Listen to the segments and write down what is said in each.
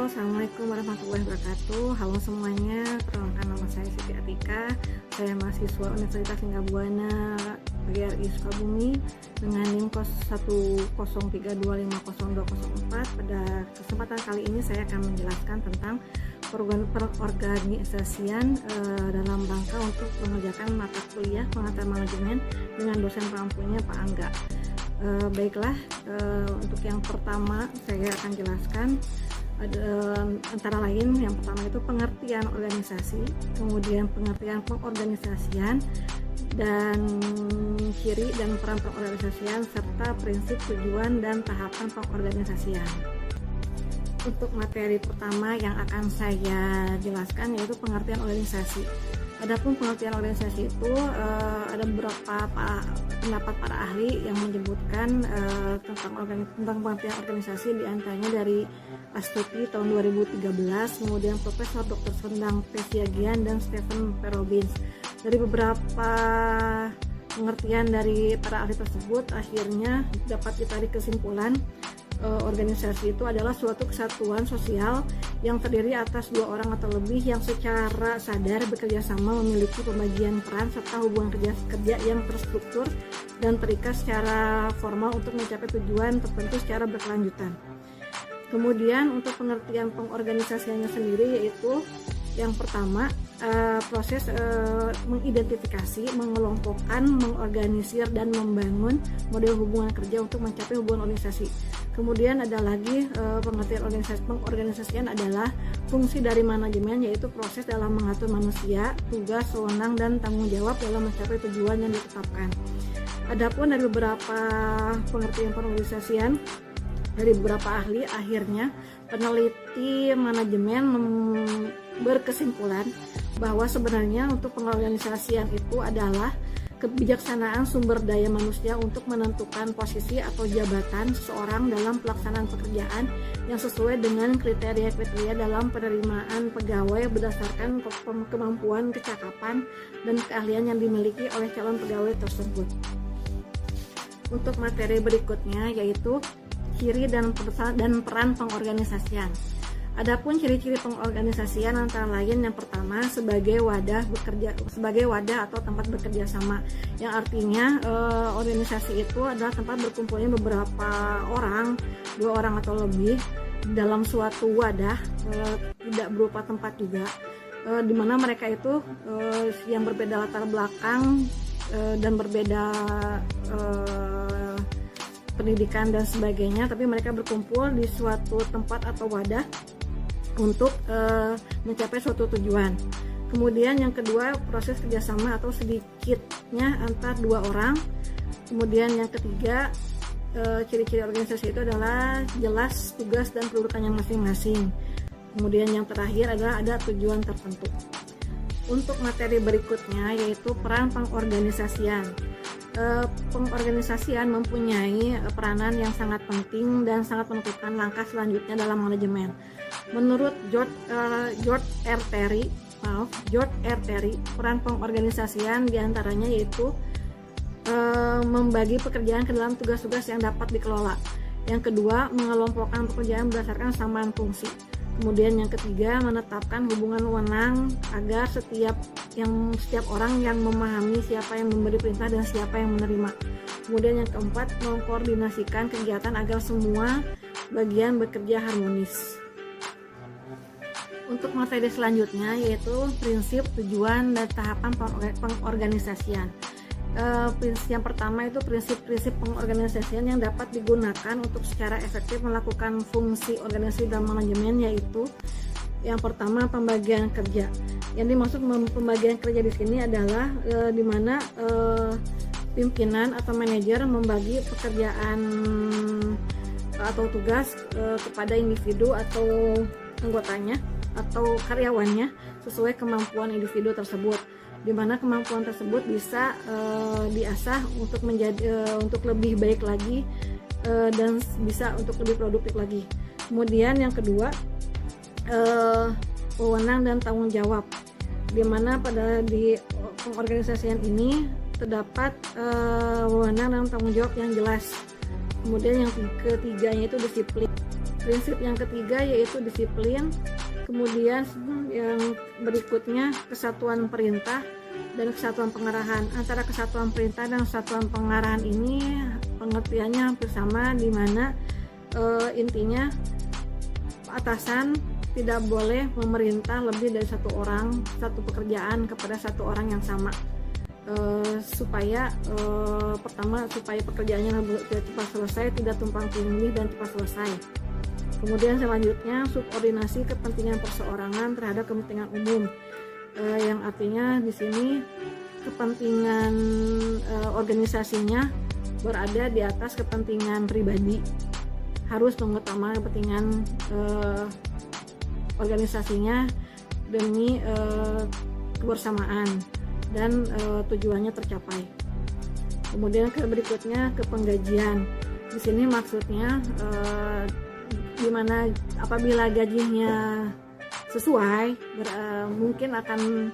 Assalamualaikum warahmatullahi wabarakatuh. Halo semuanya, perkenalkan nama saya Siti Atika. Saya mahasiswa Universitas Linggabuana PGRI Sukabumi dengan NIM 103250204. Pada kesempatan kali ini saya akan menjelaskan tentang perorganisasian dalam rangka untuk mengerjakan mata kuliah pengantar manajemen dengan dosen pengampunya Pak Angga. Baiklah, untuk yang pertama saya akan jelaskan antara lain yang pertama itu pengertian organisasi, kemudian pengertian pengorganisasian dan ciri dan peran pengorganisasian serta prinsip, tujuan dan tahapan pengorganisasian. Untuk materi pertama yang akan saya jelaskan yaitu pengertian organisasi. Adapun pengertian organisasi itu ada beberapa pendapat para ahli yang menyebutkan tentang pengertian organisasi, diantaranya dari Astuti tahun 2013, kemudian Profesor Dr. Sendang P. Siagian dan Stephen P. Robbins. Dari beberapa pengertian dari para ahli tersebut, akhirnya dapat ditarik kesimpulan organisasi itu adalah suatu kesatuan sosial yang terdiri atas dua orang atau lebih yang secara sadar bekerja sama, memiliki pembagian peran serta hubungan kerja yang terstruktur dan terikat secara formal untuk mencapai tujuan tertentu secara berkelanjutan. Kemudian untuk pengertian pengorganisasiannya sendiri yaitu yang pertama, proses mengidentifikasi, mengelompokkan, mengorganisir dan membangun model hubungan kerja untuk mencapai hubungan organisasi. Kemudian ada lagi pengertian pengorganisasian adalah fungsi dari manajemen, yaitu proses dalam mengatur manusia, tugas, wewenang dan tanggung jawab dalam mencapai tujuan yang ditetapkan. Adapun dari beberapa pengertian pengorganisasian dari beberapa ahli, akhirnya peneliti manajemen berkesimpulan bahwa sebenarnya untuk pengorganisasian itu adalah kebijaksanaan sumber daya manusia untuk menentukan posisi atau jabatan seseorang dalam pelaksanaan pekerjaan yang sesuai dengan kriteria-kriteria dalam penerimaan pegawai berdasarkan kemampuan, kecakapan, dan keahlian yang dimiliki oleh calon pegawai tersebut. Untuk materi berikutnya yaitu ciri dan peran pengorganisasian. Adapun ciri-ciri pengorganisasian antara lain yang pertama sebagai wadah atau tempat bekerja sama, yang artinya organisasi itu adalah tempat berkumpulnya beberapa orang, dua orang atau lebih dalam suatu wadah, tidak berupa tempat juga, di mana mereka itu yang berbeda latar belakang dan berbeda pendidikan dan sebagainya, tapi mereka berkumpul di suatu tempat atau wadah untuk mencapai suatu tujuan. Kemudian yang kedua, proses kerjasama atau sedikitnya antar dua orang. Kemudian yang ketiga, ciri-ciri organisasi itu adalah jelas tugas dan kedudukannya masing-masing. Kemudian yang terakhir adalah ada tujuan tertentu. Untuk materi berikutnya yaitu peran pengorganisasian. Pengorganisasian mempunyai peranan yang sangat penting dan sangat menentukan langkah selanjutnya dalam manajemen. Menurut George R. Terry, peran pengorganisasian diantaranya yaitu membagi pekerjaan ke dalam tugas-tugas yang dapat dikelola. Yang kedua, mengelompokkan pekerjaan berdasarkan kesamaan fungsi. Kemudian yang ketiga, menetapkan hubungan wewenang agar setiap orang yang memahami siapa yang memberi perintah dan siapa yang menerima. Kemudian yang keempat, mengkoordinasikan kegiatan agar semua bagian bekerja harmonis. Untuk materi selanjutnya yaitu prinsip, tujuan dan tahapan pengorganisasian. Yang pertama itu prinsip-prinsip pengorganisasian yang dapat digunakan untuk secara efektif melakukan fungsi organisasi dalam manajemen, yaitu yang pertama pembagian kerja. Yang dimaksud pembagian kerja di sini adalah di mana pimpinan atau manajer membagi pekerjaan atau tugas kepada individu atau anggotanya atau karyawannya sesuai kemampuan individu tersebut, di mana kemampuan tersebut bisa diasah untuk untuk lebih baik lagi dan bisa untuk lebih produktif lagi. Kemudian yang kedua, wewenang dan tanggung jawab, di mana di pengorganisasian ini terdapat wewenang dan tanggung jawab yang jelas. Kemudian yang ketiganya itu disiplin. Prinsip yang ketiga yaitu disiplin. Kemudian yang berikutnya kesatuan perintah dan kesatuan pengarahan. Antara kesatuan perintah dan kesatuan pengarahan ini pengertiannya hampir sama, di mana intinya atasan tidak boleh memerintah lebih dari satu orang, satu pekerjaan kepada satu orang yang sama, supaya pertama supaya pekerjaannya cepat selesai, tidak tumpang tindih dan cepat selesai. Kemudian selanjutnya subordinasi kepentingan perseorangan terhadap kepentingan umum, yang artinya di sini kepentingan organisasinya berada di atas kepentingan pribadi, harus mengutamakan kepentingan organisasinya demi kebersamaan dan tujuannya tercapai. Kemudian berikutnya ke penggajian. Di sini maksudnya dimana apabila gajinya sesuai, mungkin akan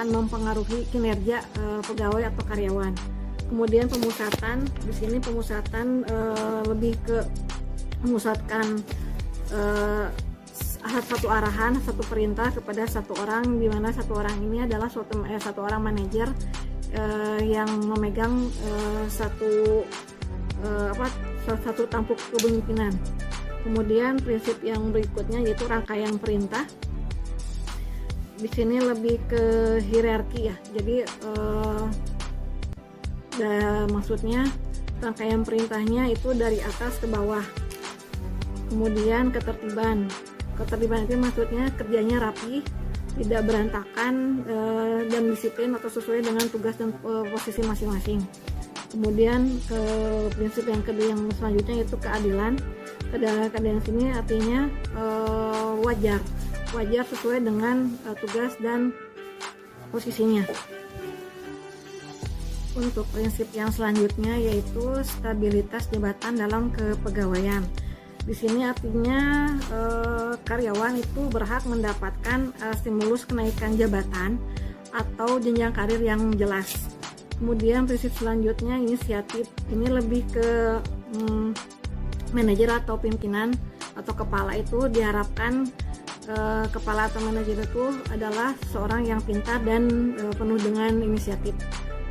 mempengaruhi kinerja pegawai atau karyawan. Kemudian pemusatan, di sini pemusatan lebih ke memusatkan satu arahan, satu perintah kepada satu orang, di mana satu orang ini adalah satu orang manajer yang memegang satu tampuk kepemimpinan. Kemudian prinsip yang berikutnya yaitu rangkaian perintah. Di sini lebih ke hierarki ya. Jadi maksudnya rangkaian perintahnya itu dari atas ke bawah. Kemudian ketertiban. Ketertiban itu maksudnya kerjanya rapi, tidak berantakan, dan disiplin atau sesuai dengan tugas dan posisi masing-masing. Kemudian ke prinsip yang kedua yang selanjutnya yaitu keadilan. Keadilan sini artinya wajar sesuai dengan tugas dan posisinya. Untuk prinsip yang selanjutnya yaitu stabilitas jabatan dalam kepegawaian. Di sini artinya karyawan itu berhak mendapatkan stimulus kenaikan jabatan atau jenjang karir yang jelas. Kemudian prinsip selanjutnya inisiatif. Ini lebih ke manajer atau pimpinan atau kepala itu diharapkan kepala atau manajer itu adalah seorang yang pintar dan penuh dengan inisiatif.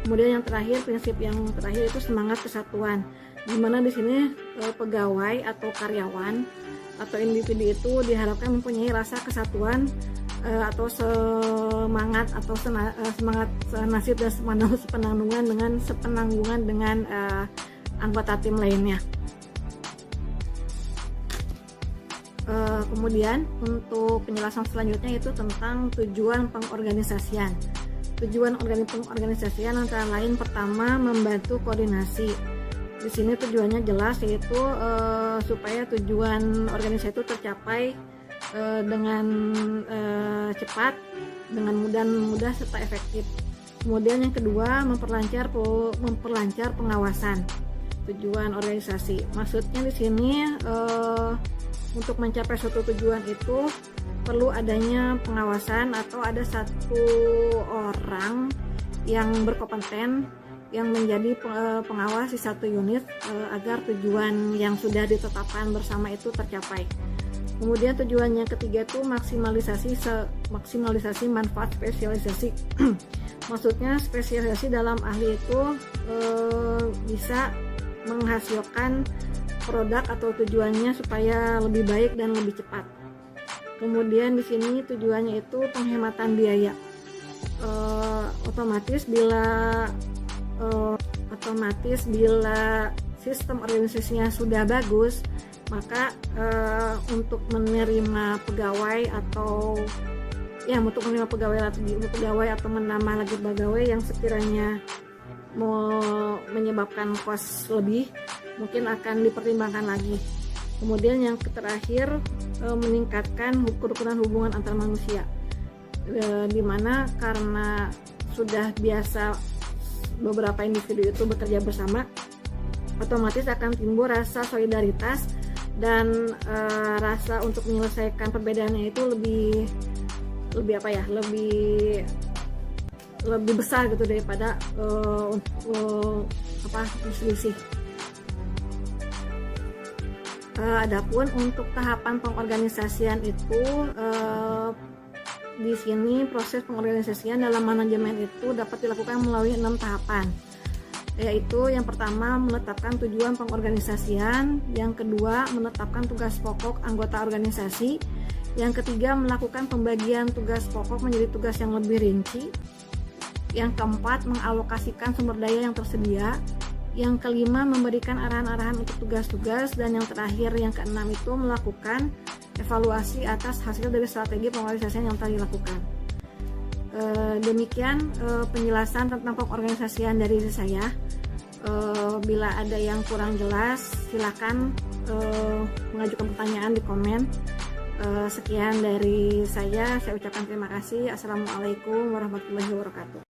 Kemudian yang terakhir, prinsip yang terakhir itu semangat kesatuan, di mana di sini pegawai atau karyawan atau individu itu diharapkan mempunyai rasa kesatuan atau semangat atau semangat nasib dan sepenanggungan dengan anggota tim lainnya. Kemudian untuk penjelasan selanjutnya itu tentang tujuan pengorganisasian. Tujuan pengorganisasian antara lain pertama membantu koordinasi. Di sini tujuannya jelas, yaitu supaya tujuan organisasi itu tercapai dengan cepat, dengan mudah serta efektif. Kemudian yang kedua memperlancar pengawasan tujuan organisasi. Maksudnya di sini untuk mencapai suatu tujuan itu perlu adanya pengawasan atau ada satu orang yang berkompeten yang menjadi pengawas di satu unit agar tujuan yang sudah ditetapkan bersama itu tercapai. Kemudian tujuan yang ketiga itu maksimalisasi manfaat spesialisasi. Maksudnya spesialisasi dalam ahli itu bisa menghasilkan produk atau tujuannya supaya lebih baik dan lebih cepat. Kemudian di sini tujuannya itu penghematan biaya. Otomatis bila sistem organisasinya sudah bagus, maka untuk menerima pegawai atau menambah lagi pegawai yang sekiranya mau menyebabkan kos lebih, mungkin akan dipertimbangkan lagi. Kemudian yang terakhir meningkatkan kerukunan hubungan antar manusia, dimana karena sudah biasa beberapa individu itu bekerja bersama, otomatis akan timbul rasa solidaritas dan rasa untuk menyelesaikan perbedaannya itu lebih besar gitu daripada selisih. Adapun untuk tahapan pengorganisasian itu di sini proses pengorganisasian dalam manajemen itu dapat dilakukan melalui 6 tahapan, yaitu yang pertama menetapkan tujuan pengorganisasian, yang kedua menetapkan tugas pokok anggota organisasi, yang ketiga melakukan pembagian tugas pokok menjadi tugas yang lebih rinci, yang keempat mengalokasikan sumber daya yang tersedia, yang kelima memberikan arahan-arahan untuk tugas-tugas, dan yang terakhir yang keenam itu melakukan evaluasi atas hasil dari strategi pengorganisasian yang telah dilakukan. Demikian penjelasan tentang pengorganisasian dari saya. Bila ada yang kurang jelas silakan mengajukan pertanyaan di komen. Sekian dari saya ucapkan terima kasih. Assalamualaikum warahmatullahi wabarakatuh.